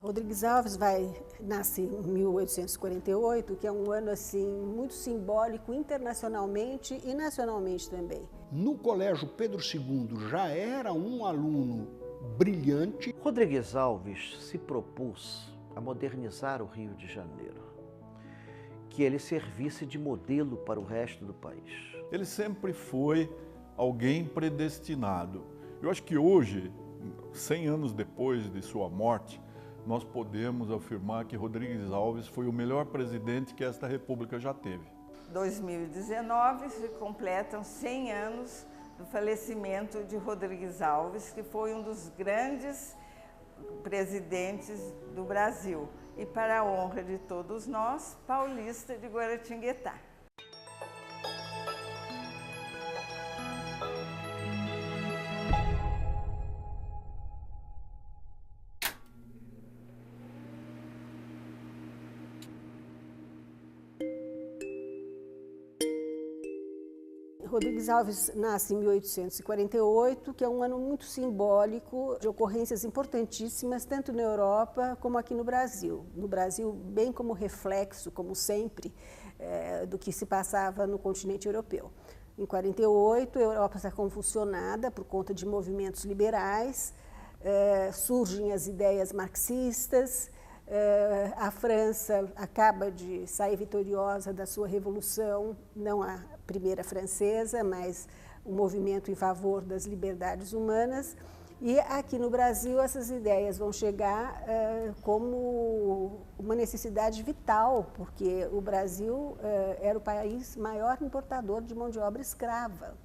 Rodrigues Alves nasce em 1848, que é um ano assim muito simbólico internacionalmente e nacionalmente também. No Colégio Pedro II já era um aluno brilhante. Rodrigues Alves se propôs a modernizar o Rio de Janeiro, que ele servisse de modelo para o resto do país. Ele sempre foi alguém predestinado. Eu acho que hoje, 100 anos depois de sua morte, nós podemos afirmar que Rodrigues Alves foi o melhor presidente que esta república já teve. 2019 se completam 100 anos do falecimento de Rodrigues Alves, que foi um dos grandes presidentes do Brasil. E para a honra de todos nós, paulista de Guaratinguetá. Rodrigues Alves nasce em 1848, que é um ano muito simbólico de ocorrências importantíssimas, tanto na Europa como aqui no Brasil. No Brasil, bem como reflexo, como sempre, do que se passava no continente europeu. Em 48, a Europa está convulsionada por conta de movimentos liberais, surgem as ideias marxistas, a França acaba de sair vitoriosa da sua revolução, não a primeira francesa, mas o movimento em favor das liberdades humanas. E aqui no Brasil essas ideias vão chegar como uma necessidade vital, porque o Brasil era o país maior importador de mão de obra escrava.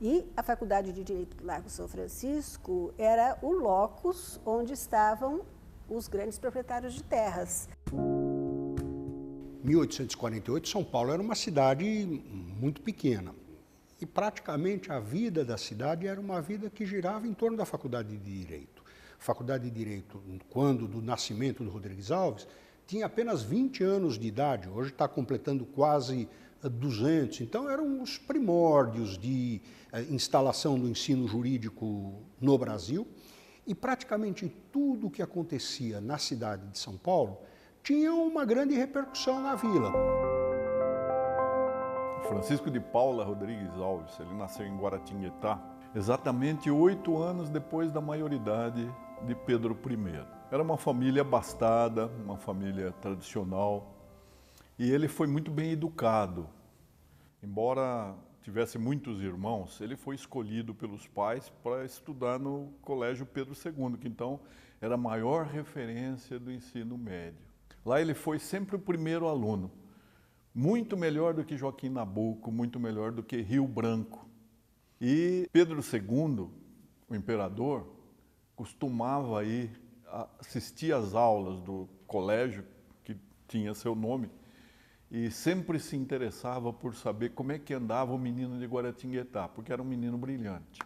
E a Faculdade de Direito do Largo São Francisco era o locus onde estavam os grandes proprietários de terras. Em 1848, São Paulo era uma cidade muito pequena. E praticamente a vida da cidade era uma vida que girava em torno da Faculdade de Direito. A Faculdade de Direito, quando do nascimento do Rodrigues Alves, tinha apenas 20 anos de idade, hoje está completando quase 200. Então eram os primórdios de instalação do ensino jurídico no Brasil. E praticamente tudo o que acontecia na cidade de São Paulo tinha uma grande repercussão na vila. Francisco de Paula Rodrigues Alves, ele nasceu em Guaratinguetá, exatamente 8 anos depois da maioridade de Pedro I. Era uma família abastada, uma família tradicional, e ele foi muito bem educado. Embora tivesse muitos irmãos, ele foi escolhido pelos pais para estudar no Colégio Pedro II, que então era a maior referência do ensino médio. Lá ele foi sempre o primeiro aluno, muito melhor do que Joaquim Nabuco, muito melhor do que Rio Branco. E Pedro II, o imperador, costumava ir assistir às aulas do colégio, que tinha seu nome, e sempre se interessava por saber como é que andava o menino de Guaratinguetá, porque era um menino brilhante.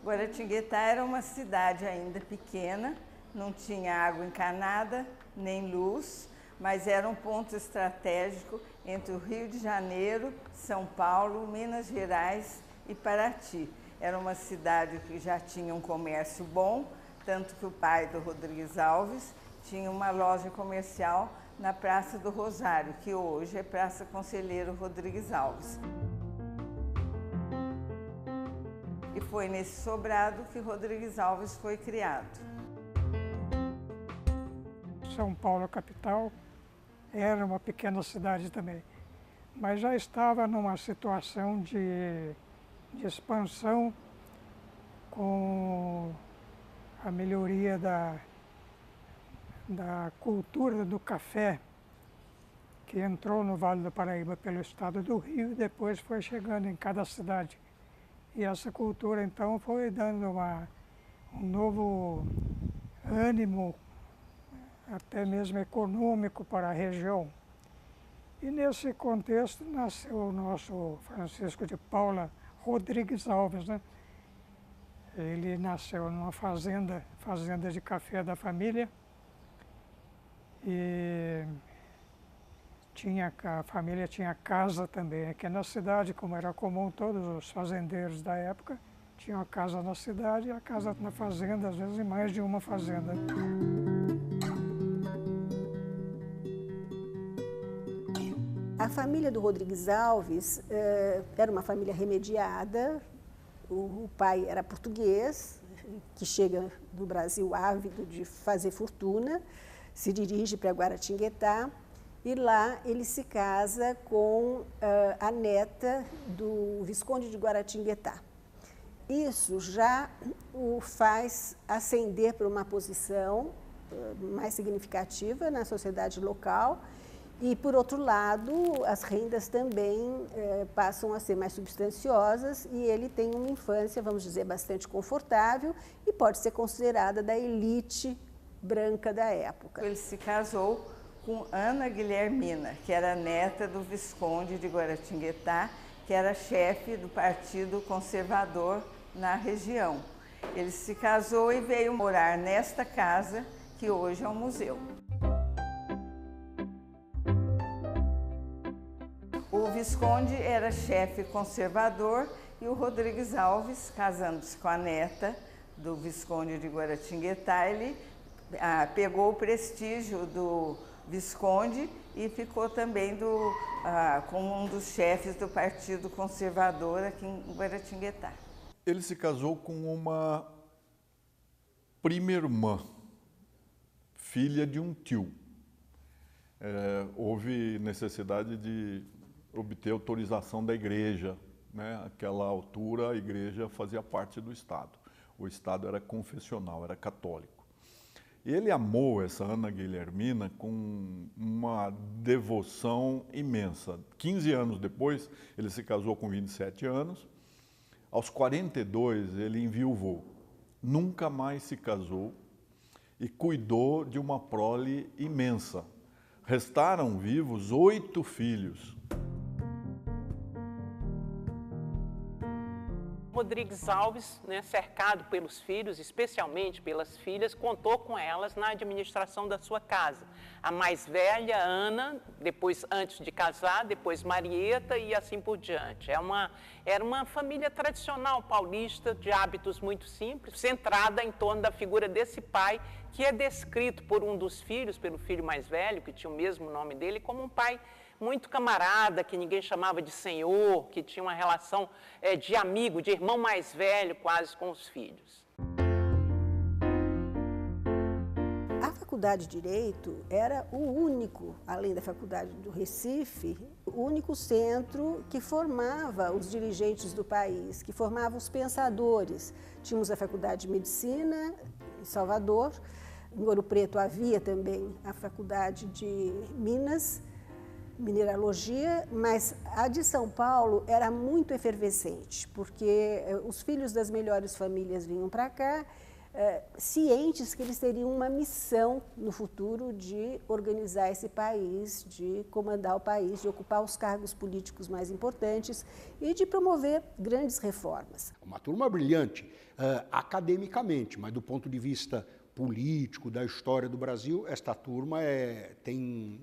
Guaratinguetá era uma cidade ainda pequena, não tinha água encanada, nem luz, mas era um ponto estratégico entre o Rio de Janeiro, São Paulo, Minas Gerais e Paraty. Era uma cidade que já tinha um comércio bom, tanto que o pai do Rodrigues Alves tinha uma loja comercial na Praça do Rosário, que hoje é Praça Conselheiro Rodrigues Alves. E foi nesse sobrado que Rodrigues Alves foi criado. São Paulo, capital, era uma pequena cidade também, mas já estava numa situação de expansão com a melhoria da cultura do café, que entrou no Vale do Paraíba pelo estado do Rio e depois foi chegando em cada cidade. E essa cultura, então, foi dando um novo ânimo, até mesmo econômico, para a região. E nesse contexto nasceu o nosso Francisco de Paula Rodrigues Alves, né? Ele nasceu numa fazenda de café da família, e a família tinha casa também aqui na cidade, como era comum, todos os fazendeiros da época Tinha uma casa na cidade e a casa na fazenda, às vezes em mais de uma fazenda. A família do Rodrigues Alves era uma família remediada. O pai era português, que chega no Brasil ávido de fazer fortuna, se dirige para Guaratinguetá e lá ele se casa com a neta do Visconde de Guaratinguetá. Isso já o faz ascender para uma posição mais significativa na sociedade local. E, por outro lado, as rendas também passam a ser mais substanciosas e ele tem uma infância, vamos dizer, bastante confortável e pode ser considerada da elite branca da época. Ele se casou com Ana Guilhermina, que era neta do Visconde de Guaratinguetá, que era chefe do Partido Conservador na região. Ele se casou e veio morar nesta casa, que hoje é um museu. O Visconde era chefe conservador e o Rodrigues Alves, casando-se com a neta do Visconde de Guaratinguetá, ele pegou o prestígio do Visconde e ficou também como um dos chefes do Partido Conservador aqui em Guaratinguetá. Ele se casou com uma prima irmã, filha de um tio. Houve necessidade de obter autorização da igreja, né? Naquela altura a igreja fazia parte do Estado. O Estado era confessional, era católico. Ele amou essa Ana Guilhermina com uma devoção imensa. 15 anos depois, ele se casou com 27 anos. Aos 42, ele enviuvou. Nunca mais se casou e cuidou de uma prole imensa. Restaram vivos 8 filhos. Rodrigues Alves, né, cercado pelos filhos, especialmente pelas filhas, contou com elas na administração da sua casa. A mais velha, Ana, depois, antes de casar, depois Marieta e assim por diante. Era uma família tradicional paulista, de hábitos muito simples, centrada em torno da figura desse pai, que é descrito por um dos filhos, pelo filho mais velho, que tinha o mesmo nome dele, como um pai muito camarada, que ninguém chamava de senhor, que tinha uma relação de amigo, de irmão mais velho quase com os filhos. A Faculdade de Direito era o único, além da Faculdade do Recife, o único centro que formava os dirigentes do país, que formava os pensadores. Tínhamos a Faculdade de Medicina em Salvador, em Ouro Preto havia também a Faculdade de Mineralogia, mas a de São Paulo era muito efervescente, porque os filhos das melhores famílias vinham para cá, cientes que eles teriam uma missão no futuro de organizar esse país, de comandar o país, de ocupar os cargos políticos mais importantes e de promover grandes reformas. Uma turma brilhante, academicamente, mas do ponto de vista político, da história do Brasil, esta turma tem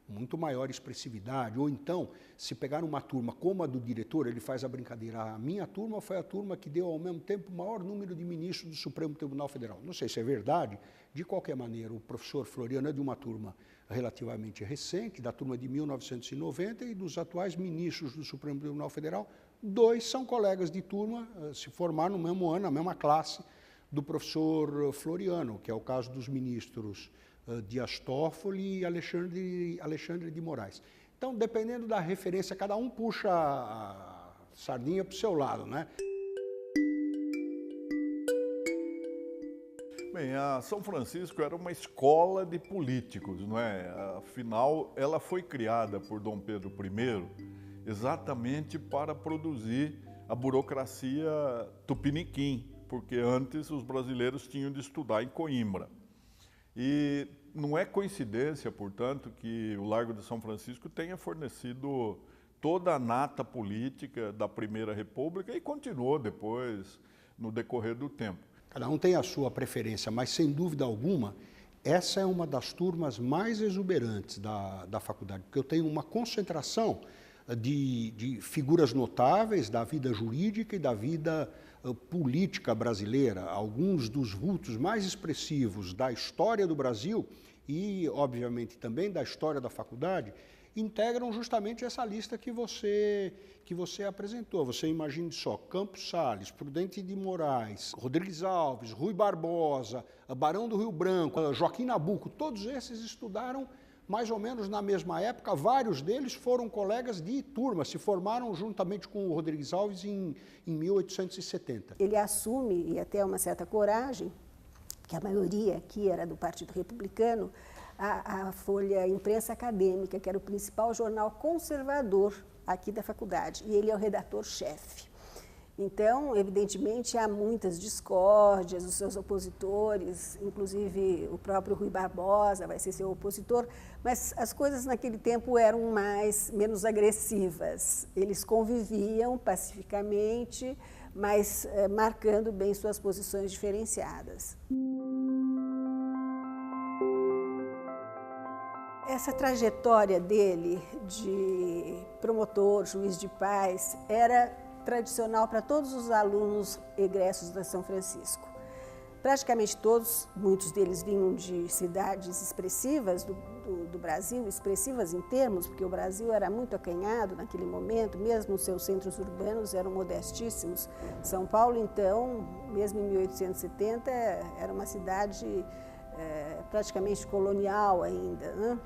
muito maior expressividade. Ou então, se pegar uma turma como a do diretor, ele faz a brincadeira, a minha turma foi a turma que deu ao mesmo tempo o maior número de ministros do Supremo Tribunal Federal. Não sei se é verdade, de qualquer maneira, o professor Floriano é de uma turma relativamente recente, da turma de 1990, e dos atuais ministros do Supremo Tribunal Federal, 2 são colegas de turma, se formaram no mesmo ano, na mesma classe do professor Floriano, que é o caso dos ministros Dias Toffoli e Alexandre de Moraes. Então, dependendo da referência, cada um puxa a sardinha para o seu lado, né? Bem, a São Francisco era uma escola de políticos, não é? Afinal, ela foi criada por Dom Pedro I exatamente para produzir a burocracia tupiniquim, porque antes os brasileiros tinham de estudar em Coimbra. E não é coincidência, portanto, que o Largo de São Francisco tenha fornecido toda a nata política da Primeira República e continuou depois, no decorrer do tempo. Cada um tem a sua preferência, mas sem dúvida alguma, essa é uma das turmas mais exuberantes da faculdade, porque eu tenho uma concentração de figuras notáveis da vida jurídica e da vida política brasileira. Alguns dos vultos mais expressivos da história do Brasil e, obviamente, também da história da faculdade, integram justamente essa lista que você apresentou. Você imagine só, Campos Salles, Prudente de Moraes, Rodrigues Alves, Rui Barbosa, Barão do Rio Branco, Joaquim Nabuco, todos esses estudaram mais ou menos na mesma época. Vários deles foram colegas de turma, se formaram juntamente com o Rodrigues Alves em 1870. Ele assume, e até uma certa coragem, que a maioria aqui era do Partido Republicano, a Folha Imprensa Acadêmica, que era o principal jornal conservador aqui da faculdade, e ele é o redator-chefe. Então, evidentemente, há muitas discórdias, os seus opositores, inclusive o próprio Rui Barbosa vai ser seu opositor, mas as coisas naquele tempo eram menos agressivas. Eles conviviam pacificamente, mas marcando bem suas posições diferenciadas. Essa trajetória dele de promotor, juiz de paz, era tradicional para todos os alunos egressos da São Francisco. Praticamente todos, muitos deles vinham de cidades expressivas do Brasil, expressivas em termos, porque o Brasil era muito acanhado naquele momento, mesmo os seus centros urbanos eram modestíssimos. São Paulo, então, mesmo em 1870, era uma cidade praticamente colonial ainda, né?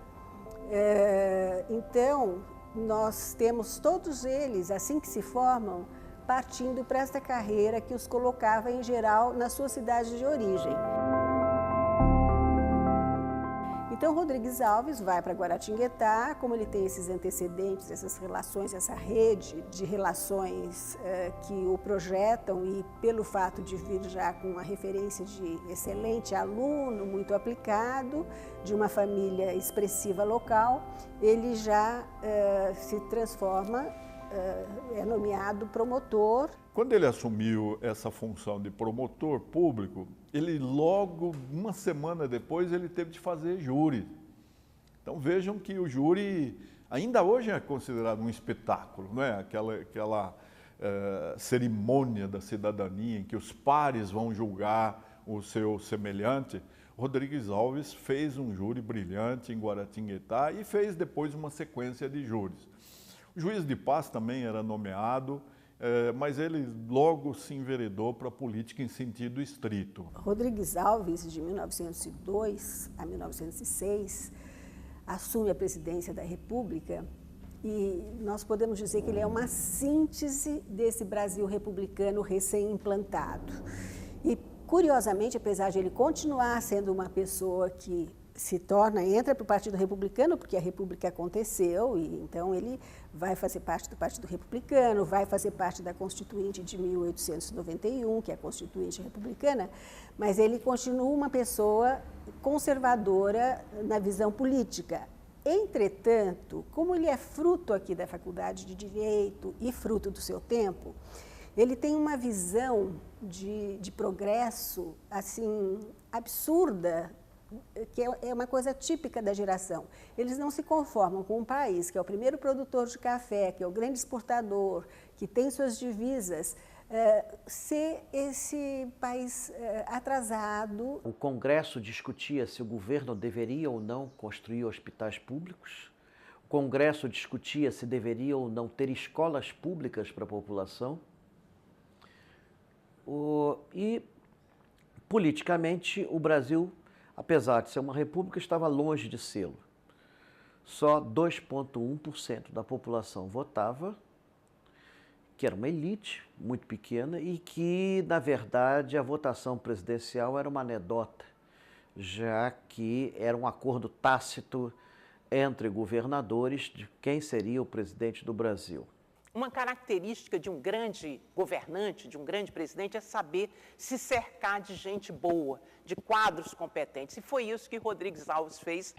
Então, nós temos todos eles, assim que se formam, partindo para esta carreira que os colocava, em geral, na sua cidade de origem. Então, Rodrigues Alves vai para Guaratinguetá, como ele tem esses antecedentes, essas relações, essa rede de relações que o projetam, e pelo fato de vir já com uma referência de excelente aluno, muito aplicado, de uma família expressiva local, ele já se transforma, é nomeado promotor. Quando ele assumiu essa função de promotor público, ele logo, uma semana depois, ele teve de fazer júri. Então vejam que o júri ainda hoje é considerado um espetáculo, não é? Aquela cerimônia da cidadania em que os pares vão julgar o seu semelhante. Rodrigues Alves fez um júri brilhante em Guaratinguetá e fez depois uma sequência de júris. O juiz de paz também era nomeado, mas ele logo se enveredou para a política em sentido estrito. Rodrigues Alves, de 1902 a 1906, assume a presidência da República e nós podemos dizer que ele é uma síntese desse Brasil republicano recém-implantado. E, curiosamente, apesar de ele continuar sendo uma pessoa que entra para o Partido Republicano, porque a República aconteceu, e então ele vai fazer parte do Partido Republicano, vai fazer parte da Constituinte de 1891, que é a Constituinte Republicana, mas ele continua uma pessoa conservadora na visão política. Entretanto, como ele é fruto aqui da Faculdade de Direito e fruto do seu tempo, ele tem uma visão de progresso, assim, absurda, que é uma coisa típica da geração. Eles não se conformam com um país que é o primeiro produtor de café, que é o grande exportador, que tem suas divisas, ser esse país atrasado. O Congresso discutia se o governo deveria ou não construir hospitais públicos. O Congresso discutia se deveria ou não ter escolas públicas para a população. E, politicamente, o Brasil, apesar de ser uma república, estava longe de sê-lo. Só 2,1% da população votava, que era uma elite muito pequena e que, na verdade, a votação presidencial era uma anedota, já que era um acordo tácito entre governadores de quem seria o presidente do Brasil. Uma característica de um grande governante, de um grande presidente, é saber se cercar de gente boa, de quadros competentes. E foi isso que Rodrigues Alves fez,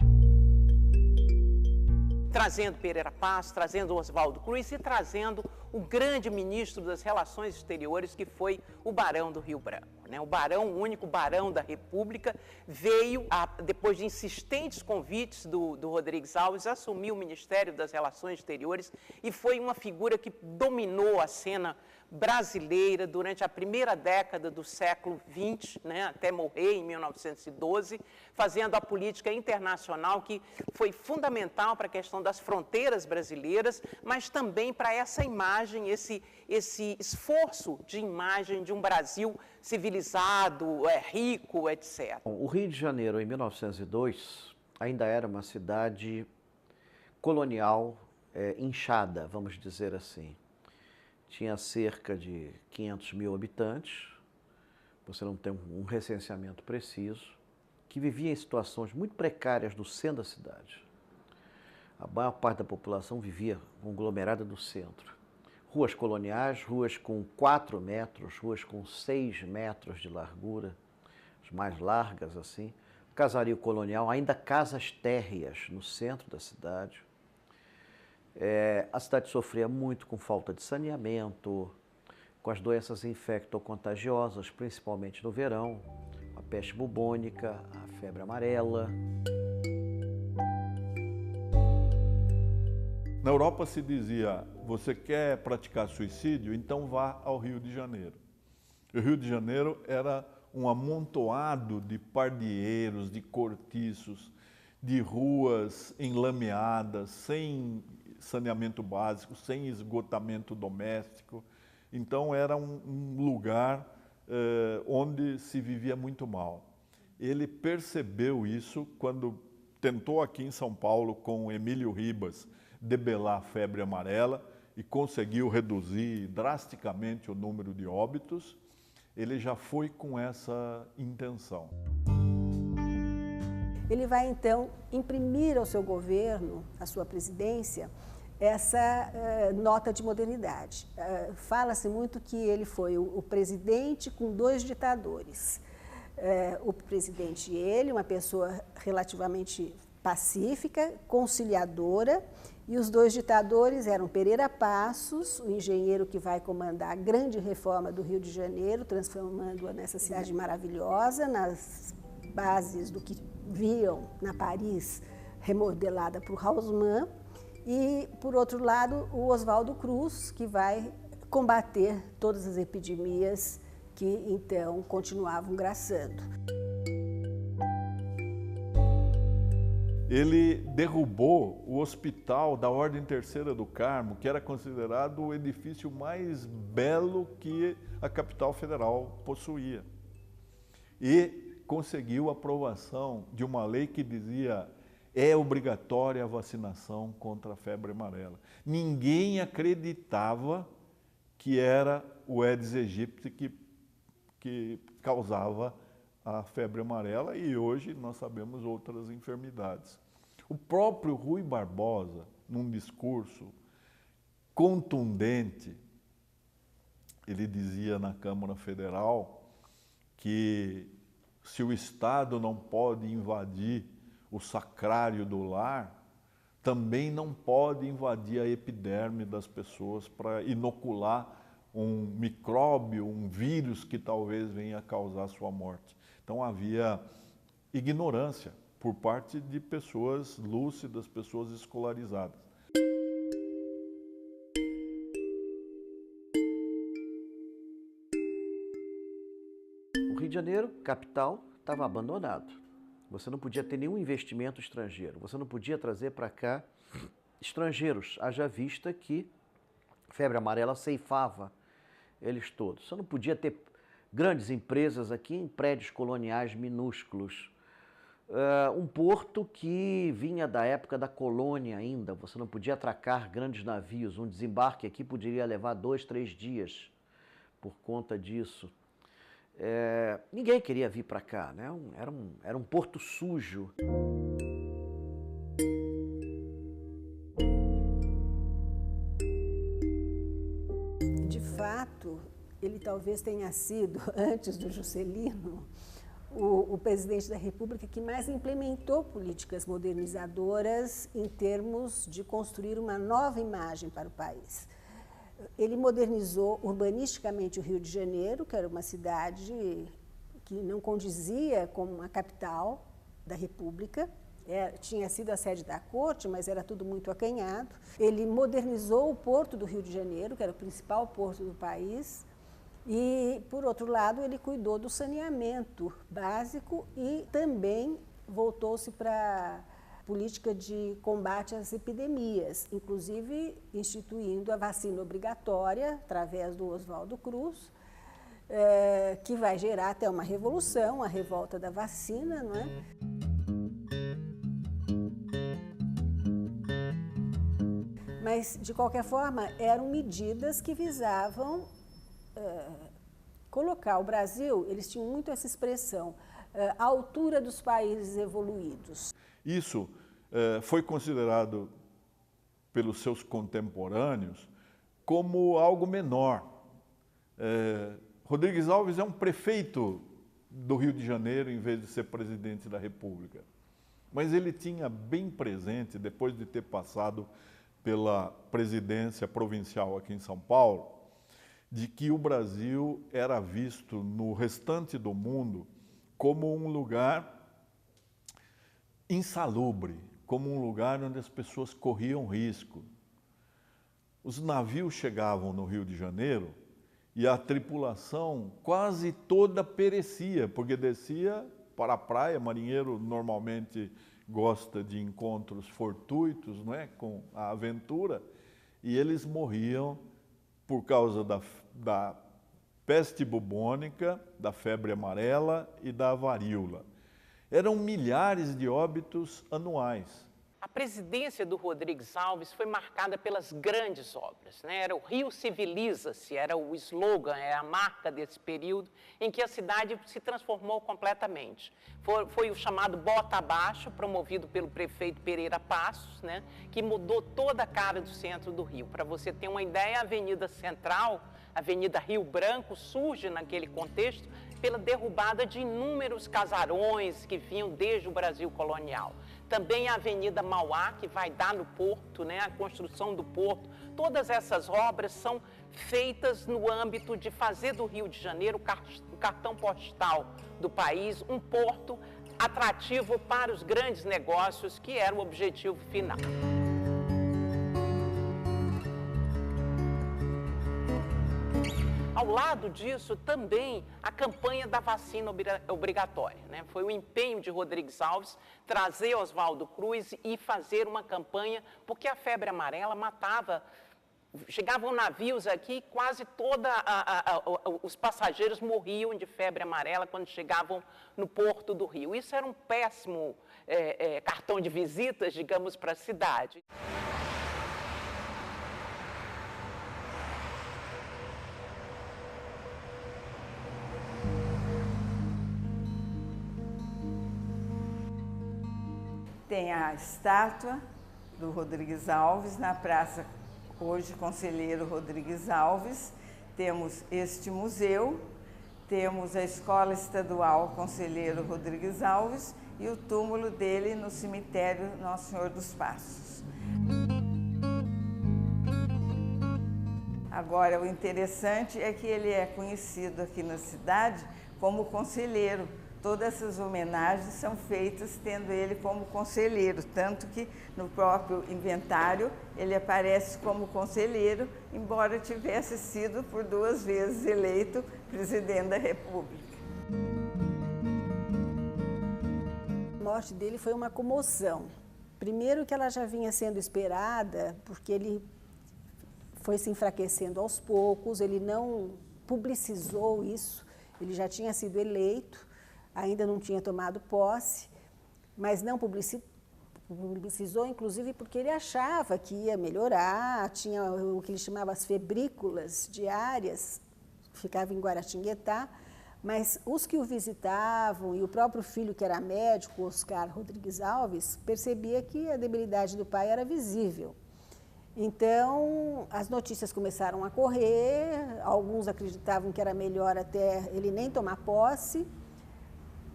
trazendo Pereira Passos, trazendo Oswaldo Cruz e trazendo um grande ministro das Relações Exteriores, que foi o Barão do Rio Branco. O barão, o único barão da República, veio, depois de insistentes convites do Rodrigues Alves, assumir o Ministério das Relações Exteriores e foi uma figura que dominou a cena brasileira durante a primeira década do século XX, até morrer em 1912, fazendo a política internacional que foi fundamental para a questão das fronteiras brasileiras, mas também para essa imagem, esse esforço de imagem de um Brasil civilizado, rico, etc. O Rio de Janeiro, em 1902, ainda era uma cidade colonial inchada, vamos dizer assim. Tinha cerca de 500 mil habitantes, você não tem um recenseamento preciso, que vivia em situações muito precárias no centro da cidade. A maior parte da população vivia conglomerada do centro. Ruas coloniais, ruas com 4 metros, ruas com 6 metros de largura, as mais largas assim. Casario colonial, ainda casas térreas no centro da cidade. A cidade sofria muito com falta de saneamento, com as doenças infecto-contagiosas, principalmente no verão, a peste bubônica, a febre amarela. Na Europa se dizia, você quer praticar suicídio? Então vá ao Rio de Janeiro. O Rio de Janeiro era um amontoado de pardieiros, de cortiços, de ruas enlameadas, sem saneamento básico, sem esgotamento doméstico. Então era um lugar onde se vivia muito mal. Ele percebeu isso quando tentou aqui em São Paulo com Emílio Ribas debelar a febre amarela e conseguiu reduzir drasticamente o número de óbitos. Ele já foi com essa intenção. Ele vai, então, imprimir ao seu governo, à sua presidência, essa nota de modernidade. Fala-se muito que ele foi o presidente com 2 ditadores. O presidente, ele, uma pessoa relativamente pacífica, conciliadora, e os 2 ditadores eram Pereira Passos, o engenheiro que vai comandar a grande reforma do Rio de Janeiro, transformando-a nessa cidade maravilhosa, nas bases do que viam na Paris, remodelada por Haussmann, e, por outro lado, o Oswaldo Cruz, que vai combater todas as epidemias que, então, continuavam graçando. Ele derrubou o Hospital da Ordem Terceira do Carmo, que era considerado o edifício mais belo que a capital federal possuía. E conseguiu a aprovação de uma lei que dizia é obrigatória a vacinação contra a febre amarela. Ninguém acreditava que era o Aedes aegypti que causava a febre amarela e hoje nós sabemos outras enfermidades. O próprio Rui Barbosa, num discurso contundente, ele dizia na Câmara Federal que se o Estado não pode invadir o sacrário do lar, também não pode invadir a epiderme das pessoas para inocular um micróbio, um vírus que talvez venha a causar sua morte. Então havia ignorância por parte de pessoas lúcidas, pessoas escolarizadas. O Rio de Janeiro, capital, estava abandonado. Você não podia ter nenhum investimento estrangeiro, você não podia trazer para cá estrangeiros, haja vista que a febre amarela ceifava eles todos. Você não podia ter grandes empresas aqui em prédios coloniais minúsculos. Um porto que vinha da época da colônia ainda, você não podia atracar grandes navios, um desembarque aqui poderia levar 2, 3 dias por conta disso. Ninguém queria vir para cá, né? Era um porto sujo. De fato, ele talvez tenha sido, antes do Juscelino, o presidente da República que mais implementou políticas modernizadoras em termos de construir uma nova imagem para o país. Ele modernizou urbanisticamente o Rio de Janeiro, que era uma cidade que não condizia com a capital da República. Tinha sido a sede da corte, mas era tudo muito acanhado. Ele modernizou o porto do Rio de Janeiro, que era o principal porto do país. E, por outro lado, ele cuidou do saneamento básico e também voltou-se para a política de combate às epidemias, inclusive instituindo a vacina obrigatória, através do Oswaldo Cruz, que vai gerar até uma revolução, a revolta da vacina, não é? Mas, de qualquer forma, eram medidas que visavam colocar o Brasil, eles tinham muito essa expressão, à altura dos países evoluídos. Isso foi considerado pelos seus contemporâneos como algo menor. Rodrigues Alves é um prefeito do Rio de Janeiro em vez de ser presidente da República. Mas ele tinha bem presente, depois de ter passado pela presidência provincial aqui em São Paulo, de que o Brasil era visto no restante do mundo como um lugar insalubre, como um lugar onde as pessoas corriam risco. Os navios chegavam no Rio de Janeiro e a tripulação quase toda perecia, porque descia para a praia. Marinheiro normalmente gosta de encontros fortuitos, não é, com a aventura, e eles morriam por causa da peste bubônica, da febre amarela e da varíola. Eram milhares de óbitos anuais. A presidência do Rodrigues Alves foi marcada pelas grandes obras, né? Era o Rio Civiliza-se, era o slogan, a marca desse período em que a cidade se transformou completamente. Foi o chamado Bota Abaixo, promovido pelo prefeito Pereira Passos, né? Que mudou toda a cara do centro do Rio. Para você ter uma ideia, a Avenida Central, a Avenida Rio Branco, surge naquele contexto pela derrubada de inúmeros casarões que vinham desde o Brasil colonial. Também a Avenida Mauá, que vai dar no porto, né, a construção do porto. Todas essas obras são feitas no âmbito de fazer do Rio de Janeiro o cartão postal do país, um porto atrativo para os grandes negócios, que era o objetivo final. Ao lado disso, também a campanha da vacina obrigatória, né? Foi o empenho de Rodrigues Alves trazer Oswaldo Cruz e fazer uma campanha, porque a febre amarela matava. Chegavam navios aqui, quase os passageiros morriam de febre amarela quando chegavam no Porto do Rio. Isso era um péssimo cartão de visitas, digamos, para a cidade. Tem a estátua do Rodrigues Alves na Praça, hoje Conselheiro Rodrigues Alves. Temos este museu, temos a Escola Estadual Conselheiro Rodrigues Alves e o túmulo dele no cemitério Nosso Senhor dos Passos. Agora, o interessante é que ele é conhecido aqui na cidade como conselheiro. Todas essas homenagens são feitas tendo ele como conselheiro, tanto que no próprio inventário ele aparece como conselheiro, embora tivesse sido por 2 vezes eleito presidente da República. A morte dele foi uma comoção. Primeiro que ela já vinha sendo esperada, porque ele foi se enfraquecendo aos poucos, ele não publicizou isso, ele já tinha sido eleito, ainda não tinha tomado posse, mas não publicizou, inclusive porque ele achava que ia melhorar, tinha o que ele chamava as febrículas diárias, ficava em Guaratinguetá, mas os que o visitavam e o próprio filho, que era médico, Oscar Rodrigues Alves, percebia que a debilidade do pai era visível. Então, as notícias começaram a correr, alguns acreditavam que era melhor até ele nem tomar posse,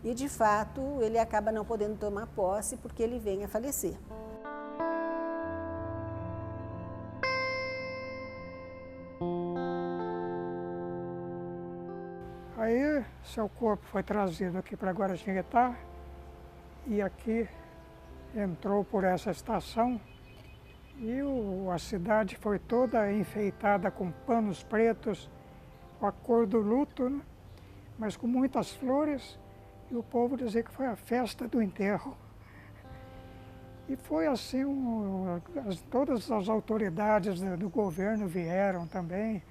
e, de fato, ele acaba não podendo tomar posse porque ele vem a falecer. Seu corpo foi trazido aqui para Guaratinguetá e aqui entrou por essa estação e a cidade foi toda enfeitada com panos pretos, com a cor do luto, né? Mas com muitas flores, e o povo dizia que foi a festa do enterro. E foi assim, todas as autoridades do governo vieram também.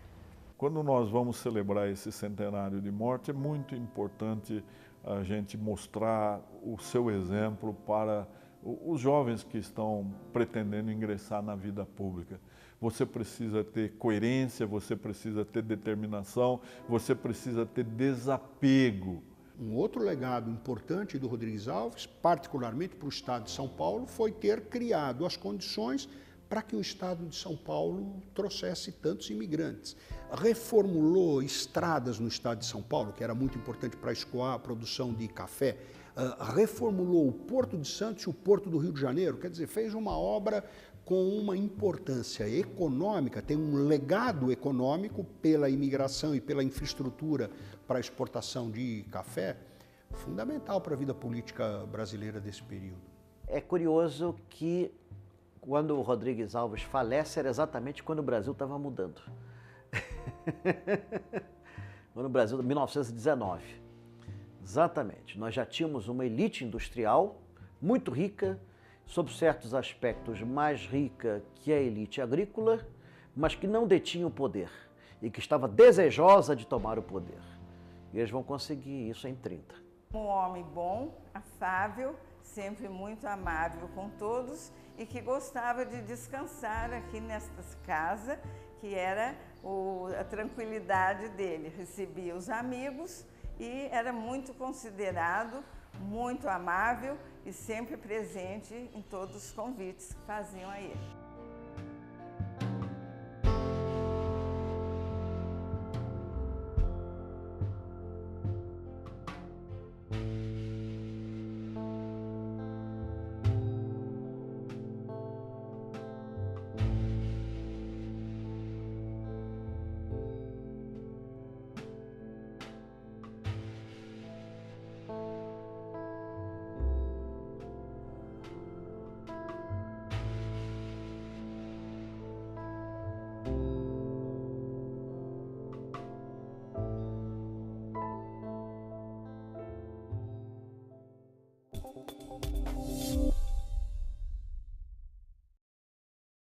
Quando nós vamos celebrar esse centenário de morte, é muito importante a gente mostrar o seu exemplo para os jovens que estão pretendendo ingressar na vida pública. Você precisa ter coerência, você precisa ter determinação, você precisa ter desapego. Um outro legado importante do Rodrigues Alves, particularmente para o Estado de São Paulo, foi ter criado as condições para que o Estado de São Paulo trouxesse tantos imigrantes. Reformulou estradas no Estado de São Paulo, que era muito importante para escoar a produção de café. Reformulou o Porto de Santos e o Porto do Rio de Janeiro, quer dizer, fez uma obra com uma importância econômica, tem um legado econômico pela imigração e pela infraestrutura para a exportação de café, fundamental para a vida política brasileira desse período. É curioso que quando o Rodrigues Alves falece era exatamente quando o Brasil estava mudando. No Brasil, 1919. Exatamente. Nós já tínhamos uma elite industrial muito rica, sob certos aspectos mais rica que a elite agrícola, mas que não detinha o poder e que estava desejosa de tomar o poder. E eles vão conseguir isso em 30. Um homem bom, afável, sempre muito amável com todos e que gostava de descansar aqui nesta casa, que era a tranquilidade dele. Recebia os amigos e era muito considerado, muito amável e sempre presente em todos os convites que faziam a ele.